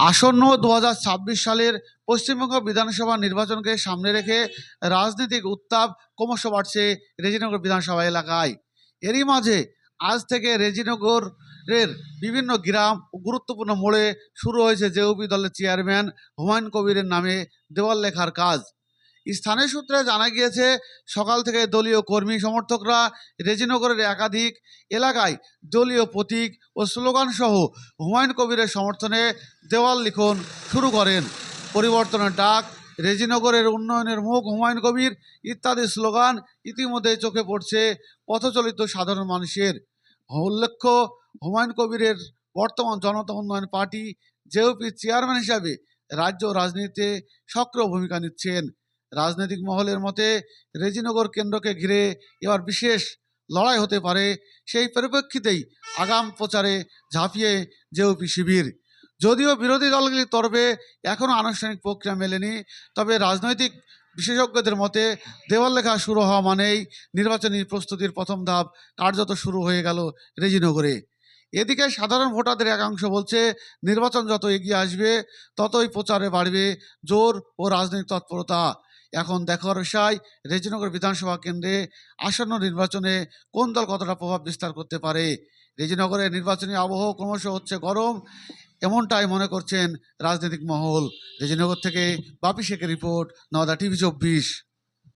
আসন্ন 2026 সালের পশ্চিমবঙ্গ বিধানসভা নির্বাচনকে সামনে রেখে রাজনৈতিক উত্তাপ ক্রমশ বাড়ছে রেজিনগর বিধানসভা এলাকায়। এরই মাঝে আজ থেকে রেজিনগরের বিভিন্ন গ্রাম ও গুরুত্বপূর্ণ মোড়ে শুরু হয়েছে জেউপি দলের চেয়ারম্যান হুমায়ুন কবিরের নামে দেওয়াল লেখার কাজ। স্থানীয় সূত্রে জানা গিয়েছে, সকাল থেকে দলীয় কর্মী সমর্থকরা রেজিনগরের একাধিক এলাকায় দলীয় প্রতীক ও স্লোগান সহ হুমায়ুন কবিরের সমর্থনে দেওয়াল লিখন শুরু করেন। পরিবর্তনের ডাক, রেজিনগরের উন্নয়নের মুখ হুমায়ুন কবির ইত্যাদি স্লোগান ইতিমধ্যে চোখে পড়ছে পথচলিত সাধারণ মানুষের। উল্লেখ্য, হুমায়ুন কবিরের বর্তমান জনতা উন্নয়ন পার্টি জেউপির চেয়ারম্যান হিসাবে রাজ্য রাজনীতিতে সক্রিয় ভূমিকা নিচ্ছেন। রাজনৈতিক মহলের মতে রেজিনগর কেন্দ্রকে ঘিরে এবার বিশেষ লড়াই হতে পারে। সেই পরিপ্রেক্ষিতেই আগাম প্রচারে ঝাঁপিয়ে জেউপি শিবির। যদিও বিরোধী দলগুলির তরফে এখনও আনুষ্ঠানিক প্রক্রিয়া মেলেনি, তবে রাজনৈতিক বিশেষজ্ঞদের মতে দেওয়াল লেখা শুরু হওয়া মানেই নির্বাচনী প্রস্তুতির প্রথম ধাপ কার্যত শুরু হয়ে গেল রেজিনগরে। এদিকে সাধারণ ভোটারদের একাংশ বলছে, নির্বাচন যত এগিয়ে আসবে ততই প্রচারে বাড়বে জোর ও রাজনৈতিক তৎপরতা। এখন দেখার বিষয়, রেজিনগর বিধানসভা কেন্দ্রে আসন্ন নির্বাচনে কোন দল কতটা প্রভাব বিস্তার করতে পারে। রেজিনগরের নির্বাচনী আবহ ক্রমশ হচ্ছে গরম, এমনটাই মনে করছেন রাজনৈতিক মহল। রেজিনগর থেকে বাপি শেখের রিপোর্ট, নওদা টিভি 24।